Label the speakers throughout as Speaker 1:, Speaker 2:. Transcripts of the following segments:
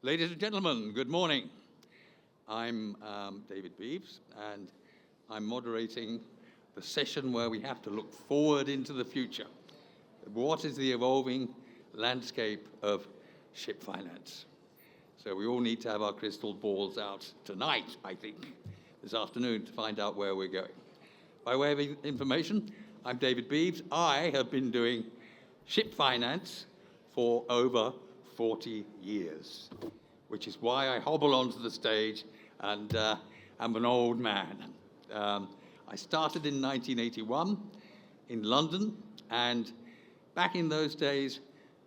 Speaker 1: Ladies and gentlemen, good morning. I'm David Beaves, and I'm moderating the session where we have to look forward into the future. What is the evolving landscape of ship finance? So we all need to have our crystal balls out tonight, I think, this afternoon, to find out where we're going. By way of information, I'm David Beaves. I have been doing ship finance for over 40 years, which is why I hobble onto the stage and I'm an old man. I started in 1981 in London, and back in those days,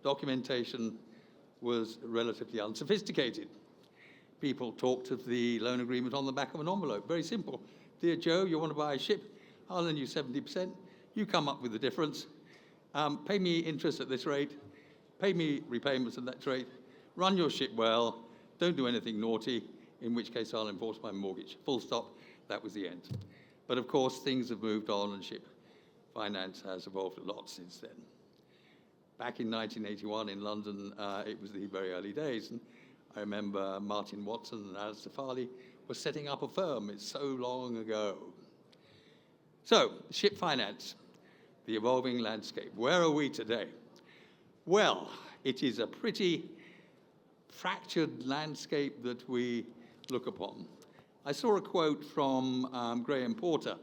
Speaker 1: documentation was relatively unsophisticated. People talked of the loan agreement on the back of an envelope. Very simple. Dear Joe, you want to buy a ship? I'll lend you 70%. You come up with the difference. Pay me interest at this rate. Pay me repayments at that rate. Run your ship well. Don't do anything naughty, in which case I'll enforce my mortgage. Full stop. That was the end. But of course, things have moved on, and ship finance has evolved a lot since then. Back in 1981 in London, it was the very early days, and I remember Martin Watson and Alistair Farley were setting up a firm. It's so long ago. So, ship finance, the evolving landscape. Where are we today? Well, it is a pretty fractured landscape that we look upon. I saw a quote from Graham Porter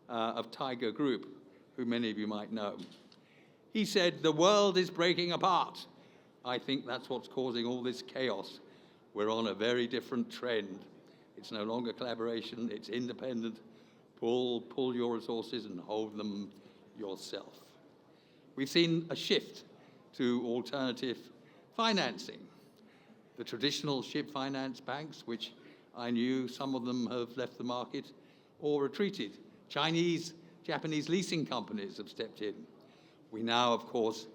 Speaker 1: of Tiger Group, who many of you might know. He said, "The world is breaking apart. I think that's what's causing all this chaos. We're on a very different trend. It's no longer collaboration, it's independent. Pull your resources and hold them yourself." We've seen a shift to alternative financing. The traditional ship finance banks, which I knew some of them have left the market or retreated. Japanese leasing companies have stepped in. We now, of course,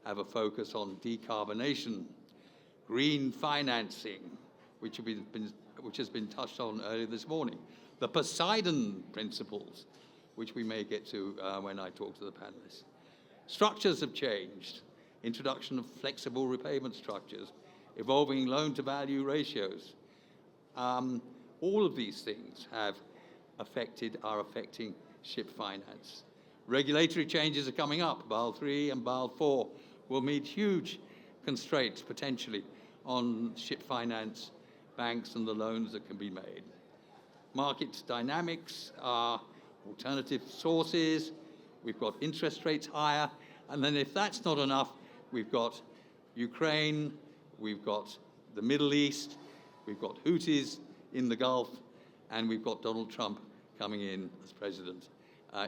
Speaker 1: have a focus on decarbonation, green financing, which has been touched on earlier this morning. The Poseidon principles, which we may get to when I talk to the panelists. Structures have changed. Introduction of flexible repayment structures, evolving loan-to-value ratios. All of these things are affecting ship finance. Regulatory changes are coming up. Basel III and Basel IV will meet huge constraints, potentially, on ship finance banks and the loans that can be made. Market dynamics are alternative sources. We've got interest rates higher. And then if that's not enough, we've got Ukraine, we've got the Middle East, we've got Houthis in the Gulf, and we've got Donald Trump coming in as president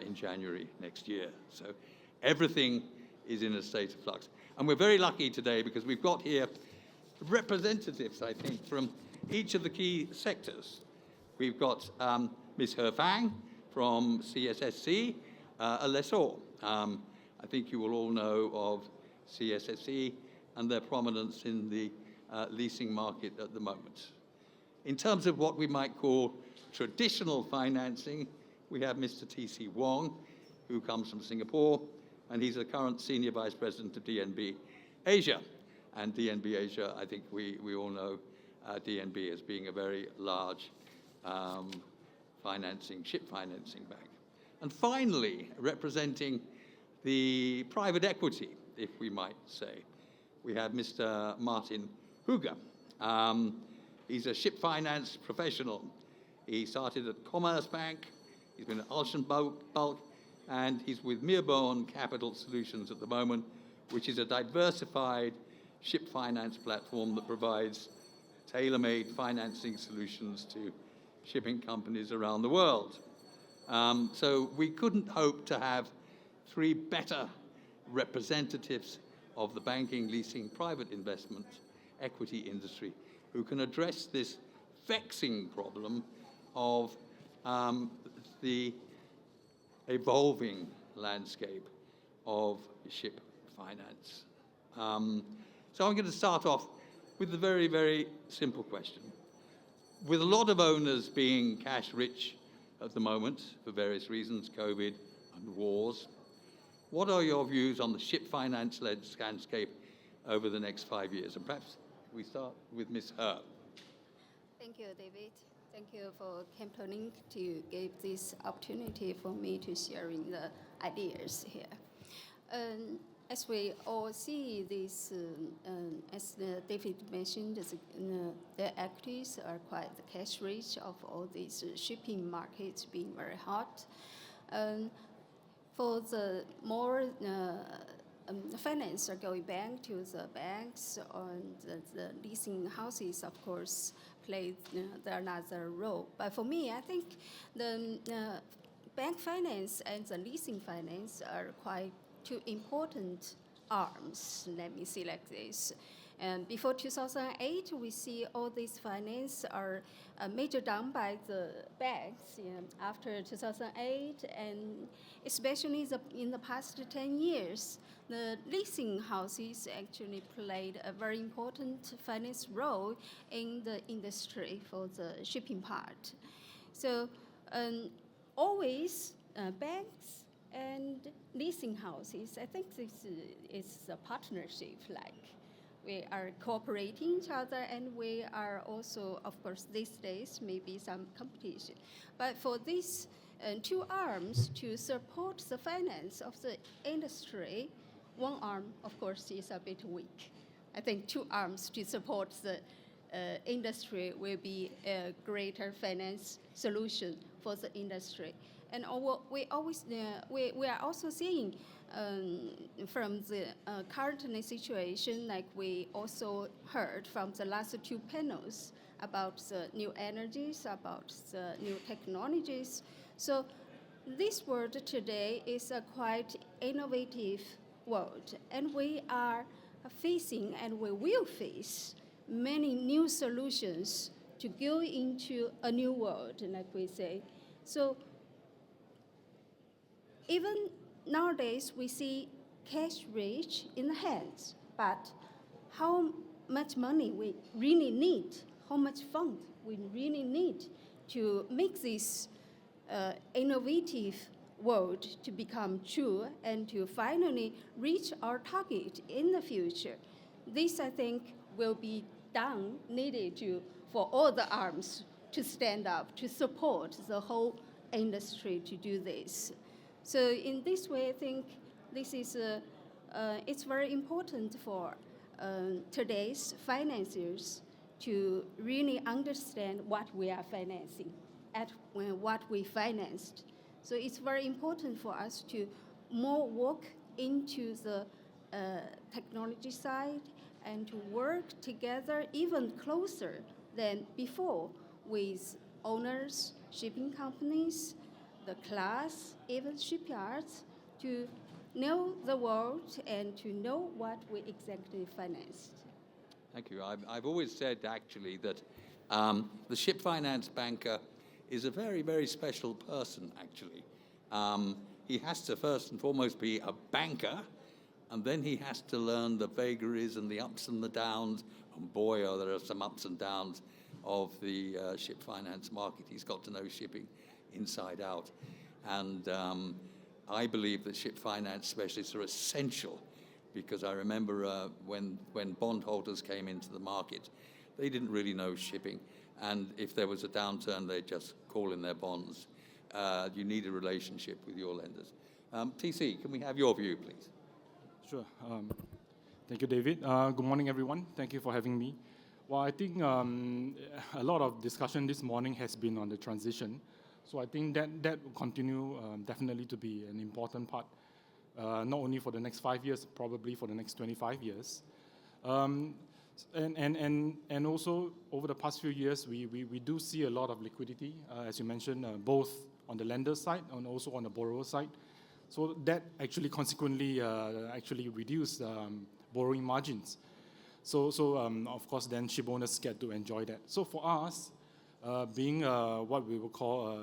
Speaker 1: in January next year. So everything is in a state of flux. And we're very lucky today because we've got here representatives, I think, from each of the key sectors. We've got Ms. Fang from CSSC, a lessor. I think you will all know of CSSC and their prominence in the leasing market at the moment. In terms of what we might call traditional financing, we have Mr. T.C. Wong, who comes from Singapore, and he's the current Senior Vice President of DNB Asia. And DNB Asia, I think we all know DNB as being a very large ship financing bank. And finally, representing the private equity, if we might say, we have Mr. Martin Huger. He's a ship finance professional. He started at Commerce Bank, he's been at Ocean Bulk, and he's with Meerbaum Capital Solutions at the moment, which is a diversified ship finance platform that provides tailor-made financing solutions to shipping companies around the world. So we couldn't hope to have three better representatives of the banking, leasing, private investment, equity industry who can address this vexing problem of the evolving landscape of ship finance. So I'm going to start off with a very, very simple question. With a lot of owners being cash rich at the moment for various reasons, COVID and wars, what are your views on the ship finance landscape over the next 5 years? And perhaps we start with Ms. He.
Speaker 2: Thank you, David. Thank you for campaigning to give this opportunity for me to sharing the ideas here. As we all see this, as David mentioned, the equities are quite the cash rich of all these shipping markets being very hot. For the more finance are going back to the banks, and the leasing houses, of course, play another role. But for me, I think the bank finance and the leasing finance are quite two important arms. Let me see like this. And before 2008, we see all these finance are measured down by the banks. After 2008, and especially in the past 10 years, the leasing houses actually played a very important finance role in the industry for the shipping part. So always banks and leasing houses, I think this is a partnership, like we are cooperating each other, and we are also, of course, these days, maybe some competition. But for these two arms to support the finance of the industry, one arm, of course, is a bit weak. I think two arms to support the industry will be a greater finance solution for the industry. And we are also seeing from the current situation, like we also heard from the last two panels about the new energies, about the new technologies. So this world today is a quite innovative world, and we are facing, and we will face, many new solutions to go into a new world, like we say. So even nowadays, we see cash rich in the hands, but how much money we really need, how much fund we really need to make this innovative world to become true and to finally reach our target in the future. This, I think, will be needed for all the arms to stand up, to support the whole industry to do this. So in this way, I think this is it's very important for today's financiers to really understand what we are financing, what we financed. So it's very important for us to more work into the technology side and to work together even closer than before with owners, shipping companies, the class, even shipyards, to know the world and to know what we exactly financed.
Speaker 1: Thank you. I've always said, actually, that the ship finance banker is a very, very special person, actually. He has to first and foremost be a banker, and then he has to learn the vagaries and the ups and the downs. And boy, there are some ups and downs of the ship finance market. He's got to know shipping inside out. And I believe that ship finance specialists are essential, because I remember when bondholders came into the market, they didn't really know shipping. And if there was a downturn, they'd just call in their bonds. You need a relationship with your lenders. TC, can we have your view, please?
Speaker 3: Sure. Thank you, David. Good morning, everyone. Thank you for having me. Well, I think a lot of discussion this morning has been on the transition. So I think that will continue definitely to be an important part, not only for the next 5 years, probably for the next 25 years. And also, over the past few years, we do see a lot of liquidity, as you mentioned, both on the lender side and also on the borrower side. So that actually consequently actually reduced borrowing margins. So of course, then ship owners get to enjoy that. So for us, being what we will call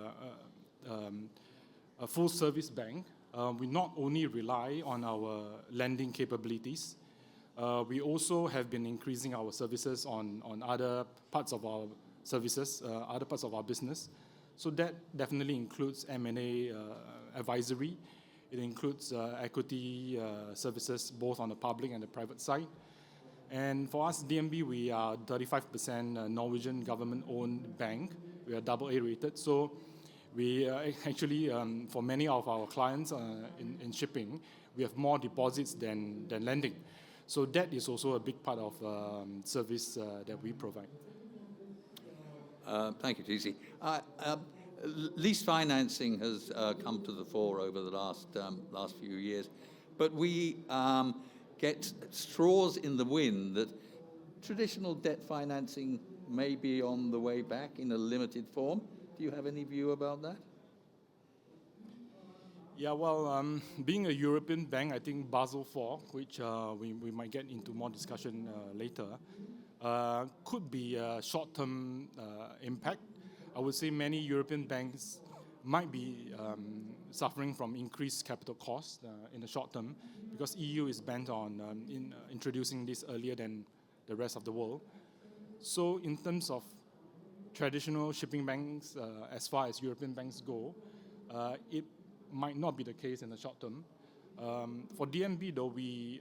Speaker 3: a full-service bank, we not only rely on our lending capabilities, We also have been increasing our services on other parts of our services, other parts of our business. So that definitely includes M&A advisory. It includes equity services, both on the public and the private side. And for us, DNB, we are 35% Norwegian government-owned bank. We are AA rated. So we actually, for many of our clients in shipping, we have more deposits than lending. So that is also a big part of service that we provide.
Speaker 1: Thank you, TC. Lease financing has come to the fore over the last few years, but we get straws in the wind that traditional debt financing may be on the way back in a limited form. Do you have any view about that?
Speaker 3: Yeah, well, being a European bank, I think Basel IV, which we might get into more discussion later, could be a short-term impact. I would say many European banks might be suffering from increased capital costs in the short term because EU is bent on introducing this earlier than the rest of the world. So in terms of traditional shipping banks, as far as European banks go, it might not be the case in the short term. For DNB, though,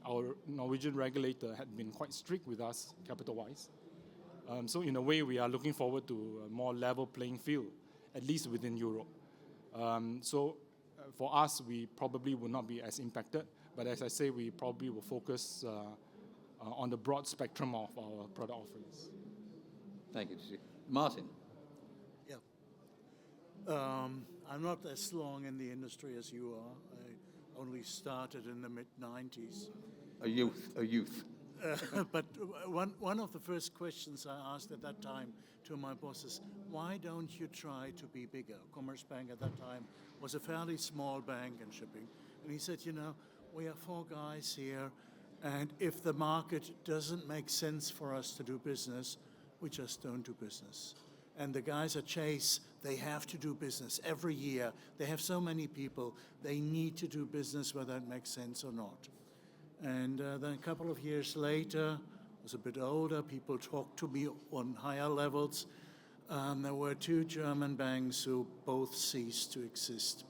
Speaker 3: our Norwegian regulator had been quite strict with us capital-wise. So in a way, we are looking forward to a more level playing field, at least within Europe. So for us, we probably will not be as impacted. But as I say, we probably will focus on the broad spectrum of our product offerings.
Speaker 1: Thank you. Martin.
Speaker 4: Yeah. I'm not as long in the industry as you are. I only started in the mid-90s.
Speaker 1: A youth.
Speaker 4: But one of the first questions I asked at that time to my boss is, why don't you try to be bigger? Commerzbank at that time was a fairly small bank in shipping. And he said, we are 4 guys here, and if the market doesn't make sense for us to do business, we just don't do business. And the guys at Chase, they have to do business every year. They have so many people. They need to do business whether it makes sense or not. And then a couple of years later, I was a bit older, people talked to me on higher levels. There were 2 German banks who both ceased to exist.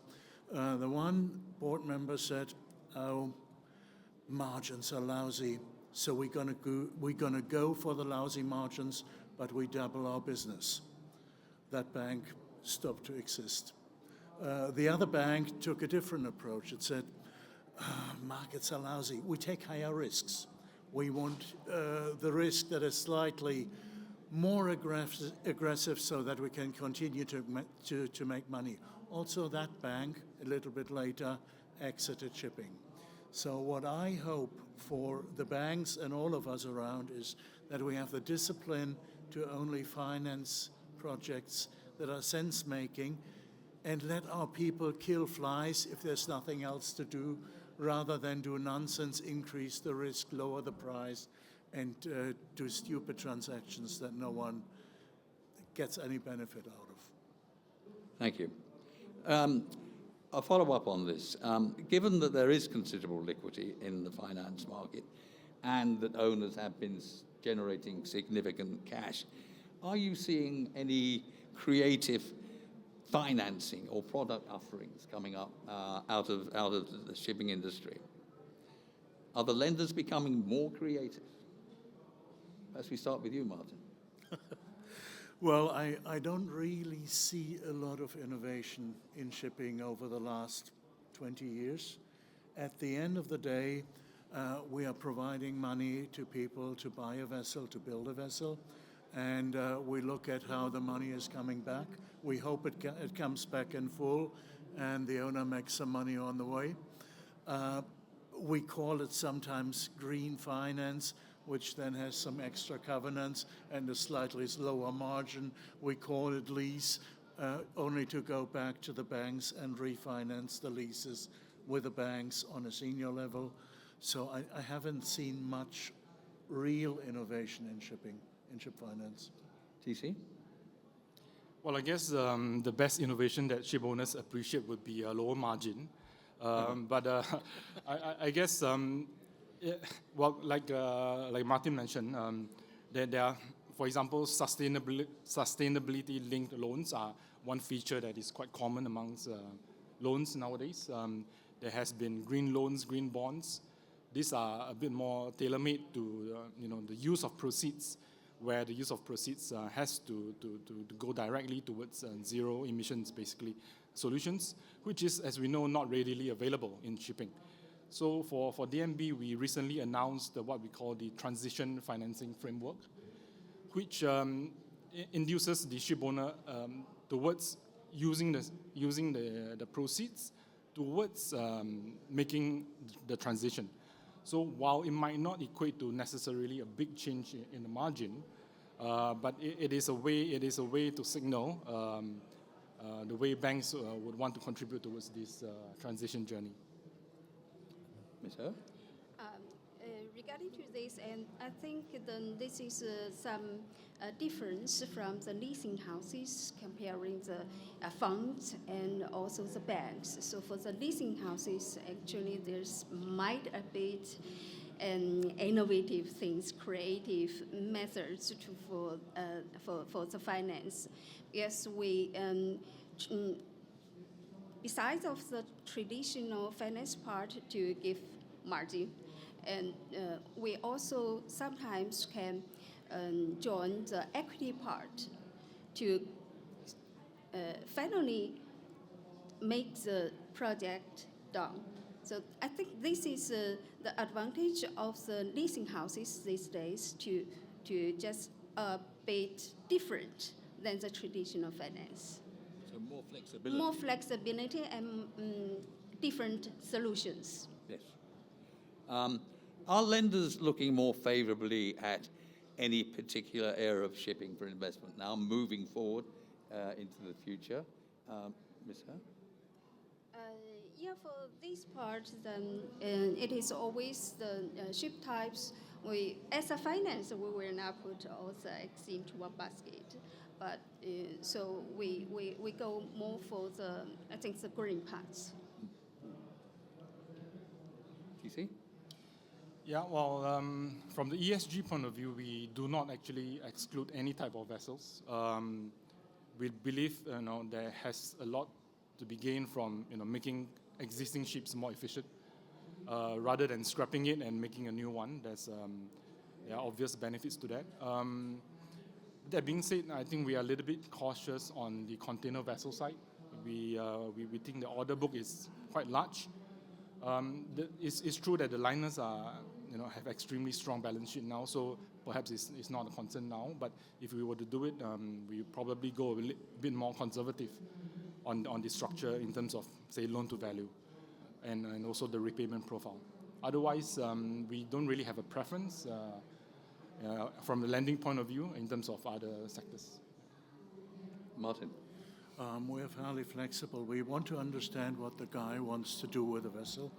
Speaker 4: The one board member said, oh, margins are lousy, so we're gonna go for the lousy margins, but we double our business. That bank stopped to exist. The other bank took a different approach. It said, markets are lousy. We take higher risks. We want the risk that is slightly more aggressive so that we can continue to make money. Also, that bank, a little bit later, exited shipping. So what I hope for the banks and all of us around is that we have the discipline to only finance projects that are sense-making and let our people kill flies if there's nothing else to do, rather than do nonsense, increase the risk, lower the price, and do stupid transactions that no one gets any benefit out of.
Speaker 1: Thank you. I'll follow up on this. Given that there is considerable liquidity in the finance market and that owners have been generating significant cash, are you seeing any creative financing or product offerings coming up out of the shipping industry? Are the lenders becoming more creative? As we start with you, Martin.
Speaker 4: Well, I don't really see a lot of innovation in shipping over the last 20 years. At the end of the day, we are providing money to people to buy a vessel, to build a vessel, and we look at how the money is coming back. We hope it comes back in full and the owner makes some money on the way. We call it sometimes green finance, which then has some extra covenants and a slightly lower margin. We call it lease, only to go back to the banks and refinance the leases with the banks on a senior level. So I haven't seen much real innovation in shipping, in ship finance.
Speaker 1: TC?
Speaker 3: Well, I guess the best innovation that ship owners appreciate would be a lower margin. But I guess Yeah, well, like Martin mentioned, there are, for example, sustainability-linked loans are one feature that is quite common amongst loans nowadays. There has been green loans, green bonds. These are a bit more tailor-made to the use of proceeds, where the use of proceeds has to go directly towards zero emissions, basically, solutions, which is, as we know, not readily available in shipping. So for DNB, we recently announced what we call the Transition Financing Framework, which induces the ship owner towards using the proceeds towards making the transition. So while it might not equate to necessarily a big change in the margin, but it is a way to signal the way banks would want to contribute towards this transition journey.
Speaker 1: Ms. Ho?
Speaker 2: Regarding to this, and I think then this is some difference from the leasing houses comparing the funds and also the banks. So for the leasing houses, actually there's might a bit innovative things, creative methods for the finance. Yes, we besides of the traditional finance part to give margin, and we also sometimes can join the equity part to finally make the project done. So I think this is the advantage of the leasing houses these days to just a bit different than the traditional finance.
Speaker 1: So more flexibility.
Speaker 2: More flexibility and different solutions.
Speaker 1: Yes. Are lenders looking more favorably at any particular area of shipping for investment now, moving forward into the future? Ms. Ho?
Speaker 2: Yeah, for this part, then it is always the ship types. We, as a finance, we will not put all the eggs into one basket. But so we go more for the, I think, the green parts.
Speaker 1: GC?
Speaker 3: Yeah, well, from the ESG point of view, we do not actually exclude any type of vessels. We believe there has a lot to be gained from making existing ships more efficient, rather than scrapping it and making a new one. There are obvious benefits to that. That being said, I think we are a little bit cautious on the container vessel side. We think the order book is quite large. It's true that the liners are have extremely strong balance sheet now, so perhaps it's not a concern now. But if we were to do it, we probably go a bit more conservative on the structure in terms of, say, loan to value, and also the repayment profile. Otherwise, we don't really have a preference from the lending point of view in terms of other sectors.
Speaker 1: Martin?
Speaker 4: We're fairly flexible. We want to understand what the guy wants to do with the vessel.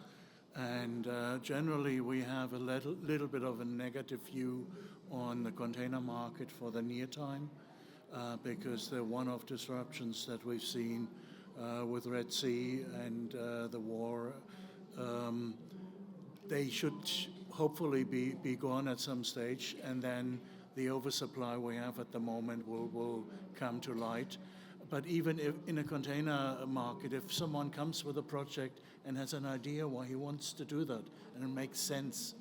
Speaker 4: And generally, we have a little bit of a negative view on the container market for the near time, because the one-off disruptions that we've seen with Red Sea and the war, they should hopefully be gone at some stage, and then the oversupply we have at the moment will come to light. But even if in a container market, if someone comes with a project and has an idea why he wants to do that, and it makes sense,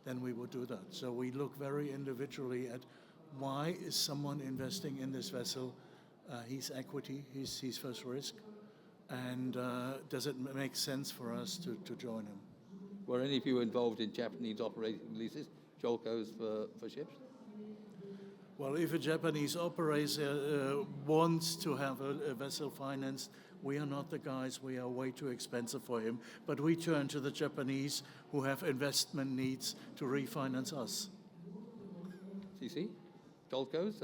Speaker 4: then we will do that. So we look very individually at why is someone investing in this vessel. He's equity, he's first risk, and does it make sense for us to join him?
Speaker 1: Were any of you involved in Japanese operating leases, JOLCOs for ships?
Speaker 4: Well, if a Japanese operator wants to have a vessel financed, we are not the guys. We are way too expensive for him. But we turn to the Japanese who have investment needs to refinance us.
Speaker 1: CC? JOLCOs?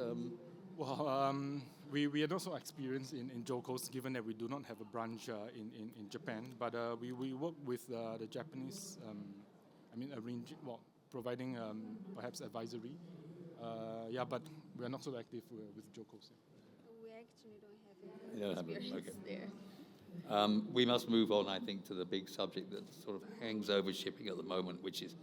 Speaker 3: Well, we had also experience in JOLCOs, given that we do not have a branch in Japan. But we work with the Japanese, providing perhaps advisory. But we are not so active with JOLCOs.
Speaker 2: We actually don't have any experience there.
Speaker 1: We must move on, I think, to the big subject that sort of hangs over shipping at the moment, which is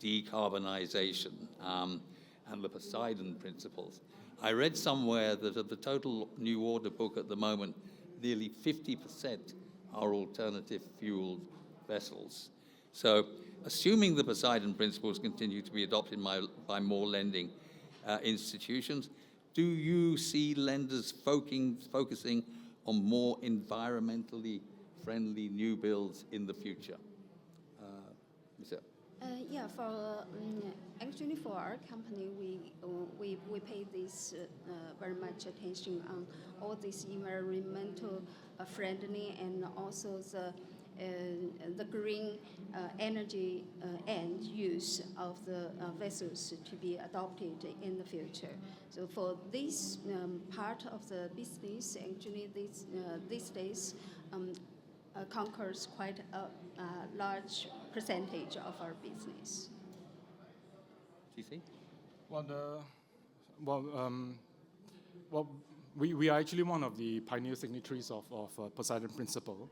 Speaker 1: decarbonisation and the Poseidon principles. I read somewhere that of the total new order book at the moment, nearly 50% are alternative fueled vessels. So assuming the Poseidon principles continue to be adopted by more lending institutions, do you see lenders focusing on more environmentally friendly new builds in the future? Michelle?
Speaker 2: Yeah, actually for our company, we pay this very much attention on all this environmental friendly and also the green energy and use of the vessels to be adopted in the future. So for this part of the business, actually these days conquers quite a large percentage of our business.
Speaker 1: GC?
Speaker 3: We are actually one of the pioneer signatories of Poseidon Principle.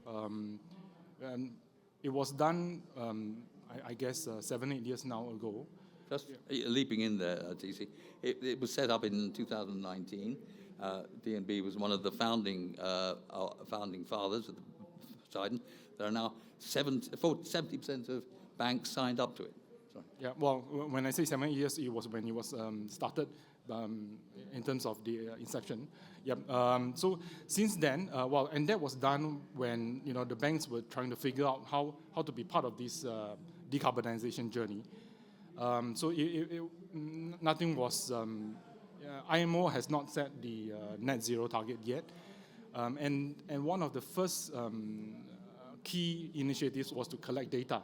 Speaker 3: And it was done, I guess, 7-8 years now ago.
Speaker 1: Just leaping in there, TC. It was set up in 2019. DNB was one of the founding fathers of the Poseidon. There are now 70% of banks signed up to it. Sorry.
Speaker 3: Yeah, well, when I say 7 years, it was when it was started in terms of the inception. Yep. So since then, and that was done when the banks were trying to figure out how to be part of this decarbonization journey. So nothing was. IMO has not set the net zero target yet, and one of the first key initiatives was to collect data,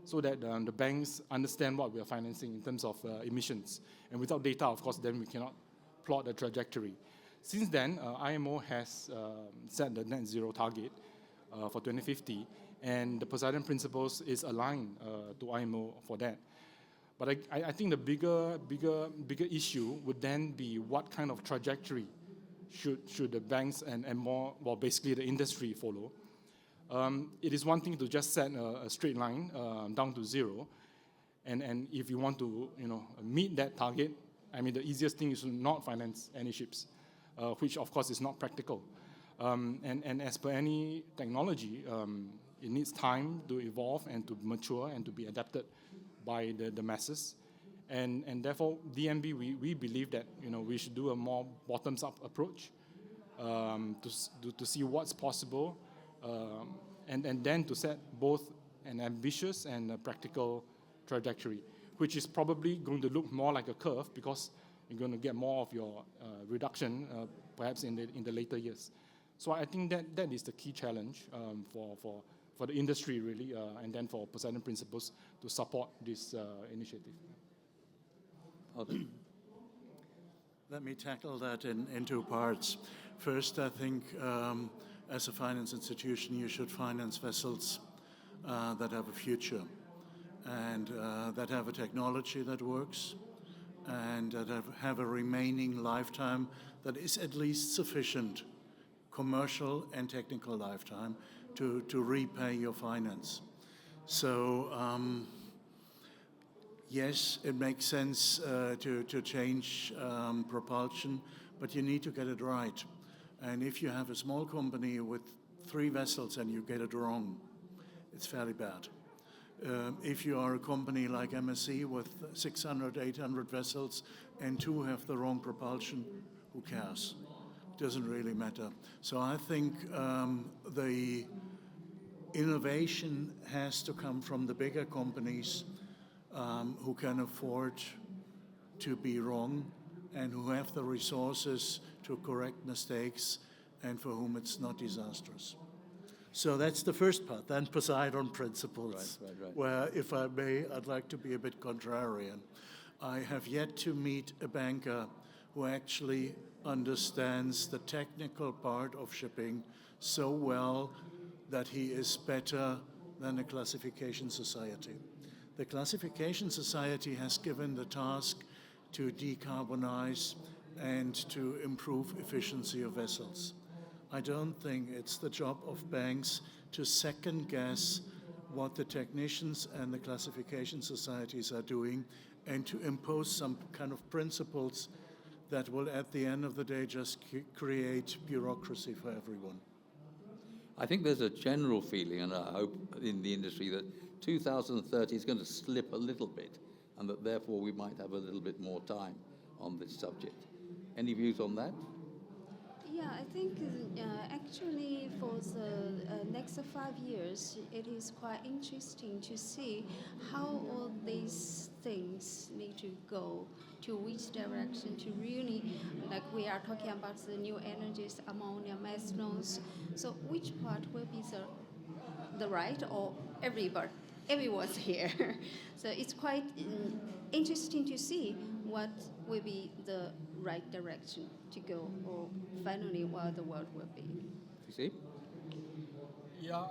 Speaker 3: so that the banks understand what we are financing in terms of emissions. And without data, of course, then we cannot plot a trajectory. Since then, IMO has set the net zero target for 2050, and the Poseidon Principles is aligned to IMO for that. But I think the bigger issue would then be what kind of trajectory should the banks and more, basically the industry follow. It is one thing to just set a straight line down to zero, and if you want to meet that target, I mean the easiest thing is to not finance any ships, which of course is not practical. And as per any technology, it needs time to evolve and to mature and to be adapted by the masses, and therefore DNB we believe that we should do a more bottoms-up approach to see what's possible. And then to set both an ambitious and a practical trajectory, which is probably going to look more like a curve because you're going to get more of your reduction perhaps in the later years. So I think that is the key challenge for the industry really, and then for Poseidon Principles to support this initiative.
Speaker 4: Let me tackle that in two parts. First, I think as a finance institution, you should finance vessels that have a future and that have a technology that works and that have a remaining lifetime that is at least sufficient, commercial and technical lifetime, to repay your finance. So yes, it makes sense to change propulsion, but you need to get it right. And if you have a small company with 3 vessels and you get it wrong, it's fairly bad. If you are a company like MSC with 600, 800 vessels and 2 have the wrong propulsion, who cares? It doesn't really matter. So I think the innovation has to come from the bigger companies who can afford to be wrong and who have the resources to correct mistakes and for whom it's not disastrous. So that's the first part. Then Poseidon Principles,
Speaker 1: right.
Speaker 4: where, if I may, I'd like to be a bit contrarian. I have yet to meet a banker who actually understands the technical part of shipping so well that he is better than the classification society. The classification society has given the task to decarbonize and to improve efficiency of vessels. I don't think it's the job of banks to second guess what the technicians and the classification societies are doing, and to impose some kind of principles that will, at the end of the day, just create bureaucracy for everyone.
Speaker 1: I think there's a general feeling, and I hope in the industry, that 2030 is going to slip a little bit, and that therefore we might have a little bit more time on this subject. Any views on that?
Speaker 2: Yeah, I think actually for the next 5 years, it is quite interesting to see how all these things need to go, to which direction, to really, like we are talking about the new energies, ammonia, methanol. So which part will be the right, or everyone's here? So it's quite interesting to see what will be the right direction to go, or finally where the world will be.
Speaker 1: You see?
Speaker 3: Yeah,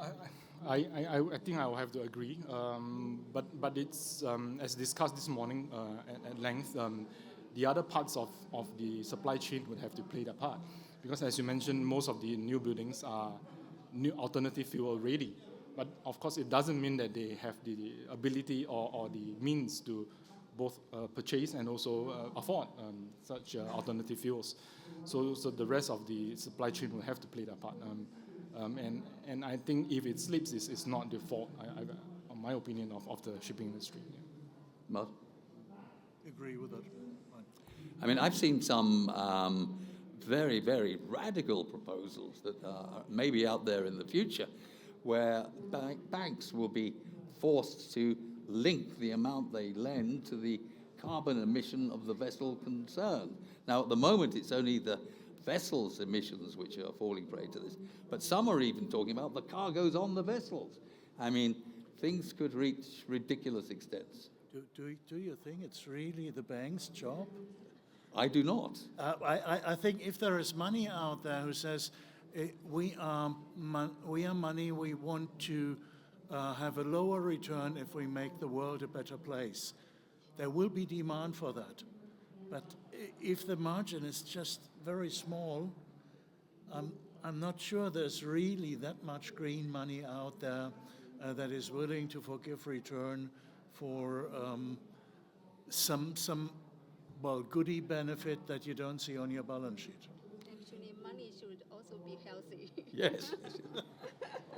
Speaker 3: I think I will have to agree. But it's, as discussed this morning at length, the other parts of the supply chain would have to play their part. Because as you mentioned, most of the new buildings are new alternative fuel ready. But of course, it doesn't mean that they have the ability or the means to both purchase and also afford such alternative fuels. So the rest of the supply chain will have to play their part. And I think if it slips, it's not the fault, in my opinion, of the shipping industry. Yeah.
Speaker 1: Mark?
Speaker 4: Agree with that. Fine.
Speaker 1: I mean, I've seen some very, very radical proposals that are maybe out there in the future, where banks will be forced to link the amount they lend to the carbon emission of the vessel concerned. Now, at the moment, it's only the vessel's emissions which are falling prey to this, but some are even talking about the cargoes on the vessels. I mean, things could reach ridiculous extents.
Speaker 4: Do you think it's really the bank's job?
Speaker 1: I do not.
Speaker 4: I think if there is money out there who says, we are money, we want to have a lower return if we make the world a better place, there will be demand for that. But if the margin is just very small, I'm not sure there's really that much green money out there that is willing to forgive return for some goodie benefit that you don't see on your balance sheet.
Speaker 2: Actually, money should also be healthy.
Speaker 1: Yes.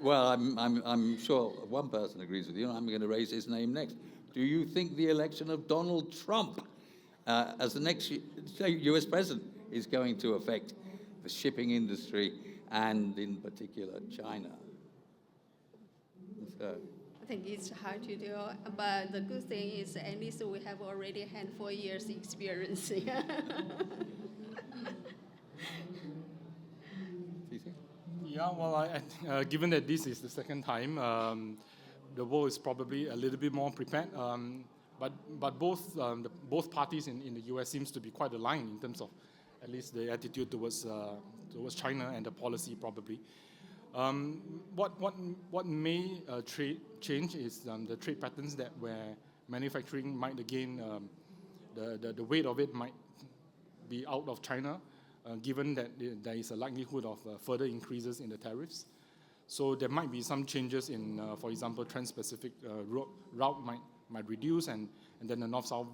Speaker 1: Well, I'm sure one person agrees with you, and I'm going to raise his name next. Do you think the election of Donald Trump as the next U.S. president is going to affect the shipping industry and, in particular, China? So.
Speaker 2: I think it's hard to do, but the good thing is at least we have already had 4 years experience.
Speaker 3: Yeah, well, given that this is the second time, the world is probably a little bit more prepared. But both parties in the U.S. seems to be quite aligned in terms of at least the attitude towards China and the policy probably. What may change is the trade patterns that where manufacturing might again, the weight of it might be out of China, given that there is a likelihood of further increases in the tariffs. So there might be some changes in, for example, Trans-Pacific route might reduce, and then the North-South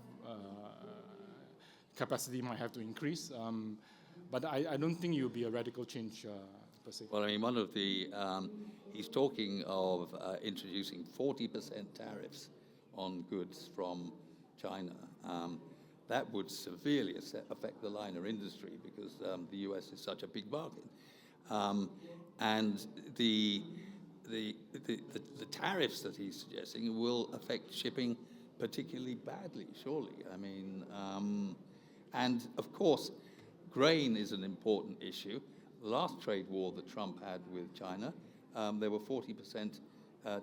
Speaker 3: capacity might have to increase. But I don't think it will be a radical change per se.
Speaker 1: Well, I mean, one of the, he's talking of introducing 40% tariffs on goods from China. That would severely affect the liner industry because the U.S. is such a big market. And the tariffs that he's suggesting will affect shipping particularly badly, surely. I mean, and of course, grain is an important issue. The last trade war that Trump had with China, there were 40%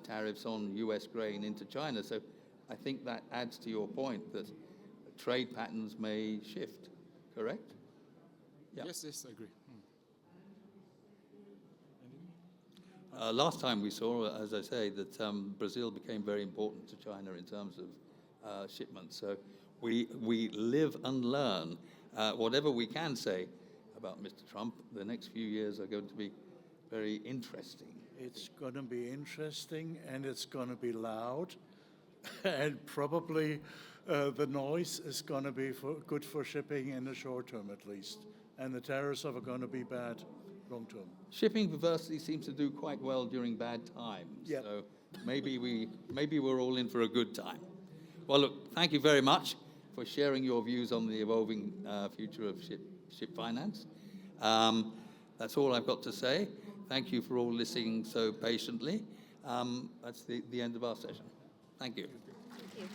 Speaker 1: tariffs on U.S. grain into China. So I think that adds to your point that trade patterns may shift, correct? Yeah.
Speaker 3: Yes, I agree.
Speaker 1: Last time we saw, as I say, that Brazil became very important to China in terms of shipments. So we live and learn. Whatever we can say about Mr. Trump, the next few years are going to be very interesting
Speaker 4: It's going to be interesting, and it's going to be loud, and probably the noise is going to be good for shipping in the short term at least, and the tariffs are going to be bad long term.
Speaker 1: Shipping perversely seems to do quite well during bad times.
Speaker 4: Yep.
Speaker 1: So maybe we're all in for a good time. Well, look, thank you very much for sharing your views on the evolving future of ship finance. That's all I've got to say. Thank you for all listening so patiently. That's the end of our session. Thank you.
Speaker 2: Thank you.